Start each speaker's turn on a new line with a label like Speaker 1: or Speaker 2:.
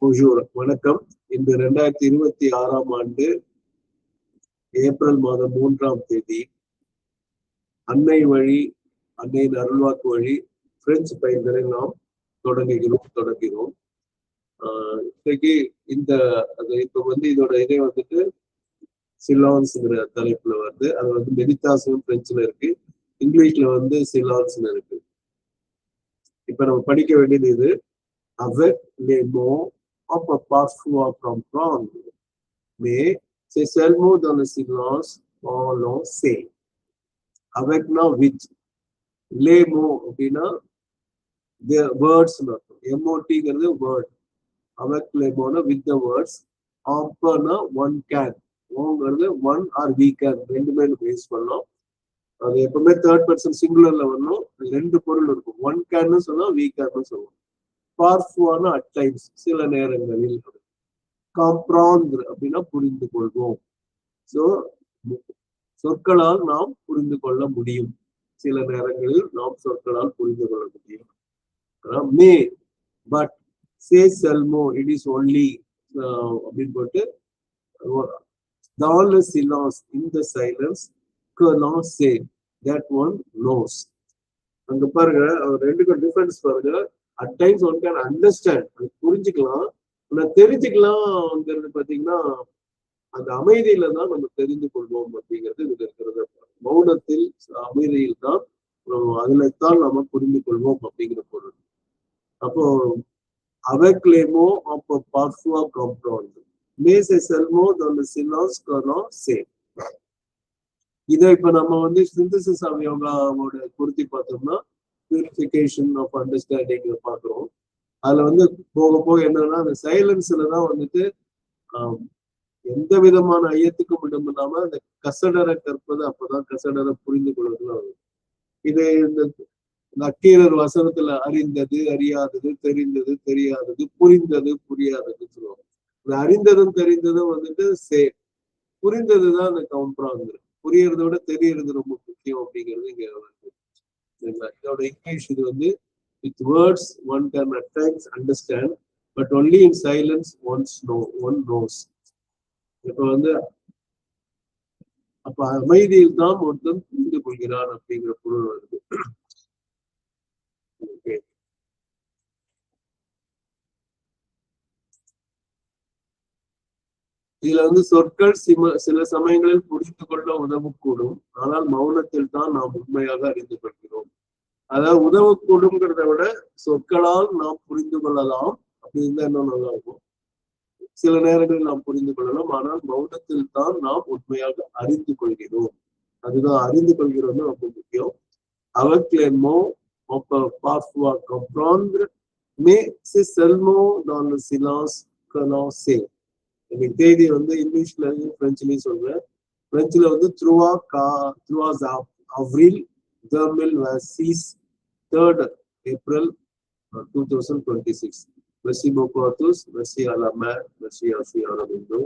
Speaker 1: Bonjour, வணக்கம். இன்று 2026 ஆண்டு ஏப்ரல் மாதம் 3ஆம் தேதி அன்னை வழி, அன்னையின் அருள்வாக்கு வழி பிரெஞ்சு பயிர்களை நாம் தொடங்குகிறோம். இன்னைக்கு இப்ப இதோட இதே வந்துட்டு சிலான்ஸ்ங்கிற தலைப்புல வருது. அது மெடிதாஸும் பிரெஞ்சுல இருக்கு, இங்கிலீஷ்ல சிலான்ஸ்னு இருக்கு. இப்ப நம்ம படிக்க வேண்டியது இது. Avec les mots, on peut parfois comprendre, mais c'est seulement dans le silence qu'on l'on sait. Avec na with. Les mots, அப்படின்னா the words, MOT word. Avec les mots, with the words. On peut na one can. One or we can. ரெண்டுமே use பண்ணலாம். அது எப்பவுமே third person சிங்குலர்ல வரணும். ரெண்டு பொருள் இருக்கும். One கேன்னு சொல்லலாம், we can சொல்லலாம். பார்ஃபுவான அட் டைம்ஸ், சில நேரங்களில். காம்ப்ராந்த்ர் அப்படின்னா புரிந்து கொள்வோம். சோ சொற்களால் நாம் புரிந்து கொள்ள முடியும். சில நேரங்களில் நாம் சொற்களால் புரிந்து கொள்ள முடியும். மே பட் சே செல்மோ இட் இஸ் ஒன்லி அப்படின்னு போட்டு dans le silence, in the silence que l'on sait, that one knows. அங்க பாருங்க, ரெண்டுக்கும் டிஃபரன்ஸ் பாருங்க. At times one can understand, அது புரிஞ்சுக்கலாம். ஆனா தெரிஞ்சுக்கலாம்ங்கிறது பாத்தீங்கன்னா அந்த அமைதியில தான் நம்ம தெரிந்து கொள்வோம் அப்படிங்கிறது இதுல இருக்கிறது. மௌனத்தில், அமைதியில் தான், அதுலத்தான் நம்ம புரிந்து கொள்வோம் அப்படிங்கிற பொருள். அப்போ avec les mots on peut parfois comprendre, mais c'est seulement dans le silence que l'on sait. இதை இப்ப நம்ம சிந்தசிஸ் ஆஃப் யோகாவோட பொருத்தி பார்த்தோம்னா பியூரிஃபிகேஷன் ஆஃப் அண்டர்ஸ்டாண்டிங் பாக்குறோம். அதுல போக போக என்னன்னா, அந்த சைலன்ஸ்ல தான் எந்த விதமான ஐயத்துக்கும் இடம் இல்லாம அந்த கசடரை கற்பது, அப்பதான் கசடரை புரிந்து கொள்வதுன்னு ஆகும். இது இந்த நக்கீரர் வசனத்துல அறிந்தது, அறியாதது, தெரிந்தது, தெரியாதது, புரிந்தது, புரியாததுன்னு சொல்லுவாங்க. இந்த அறிந்ததும் தெரிந்ததும் சே, புரிந்ததுதான் அந்த கவுண்டராங்க. புரியறத விட தெரியறது ரொம்ப முக்கியம் அப்படிங்கிறது இங்க வருது. இதோட இங்கிலீஷ் இது with words one can at times understand, but only in silence one knows. இப்ப அப்ப அமைதியில் தான் ஒருத்தன் புரிந்து கொள்கிறான் அப்படிங்கிற பொருள் வருது. இதுல சொற்கள் சில சமயங்களில் புரிந்து கொள்ள உதவக்கூடும், ஆனால் மௌனத்தில் தான் நாம் உண்மையாக அறிந்து கொள்கிறோம். அதாவது உதவக்கூடும்ங்கிறத விட சொற்களால் நாம் புரிந்து கொள்ளலாம் அப்படின்னு தான் இன்னும் நல்லா இருக்கும். சில நேரங்களில் நாம் புரிந்து கொள்ளலாம், ஆனால் மௌனத்தில் தான் நாம் உண்மையாக அறிந்து கொள்கிறோம். அதுதான் அறிந்து கொள்கிறோம்னு ரொம்ப முக்கியம். Avec les mots on peut parfois comprendre, mais c'est seulement dans le silence que l'on sait. இன்னைக்கு தேதி இங்கிலீஷ்லயும் பிரெஞ்சுலயும் சொல்றேன். பிரெஞ்சுல trois avril 2026, 3 April 2026. Merci beaucoup à tous. Merci à la mère. Merci à Arabindo.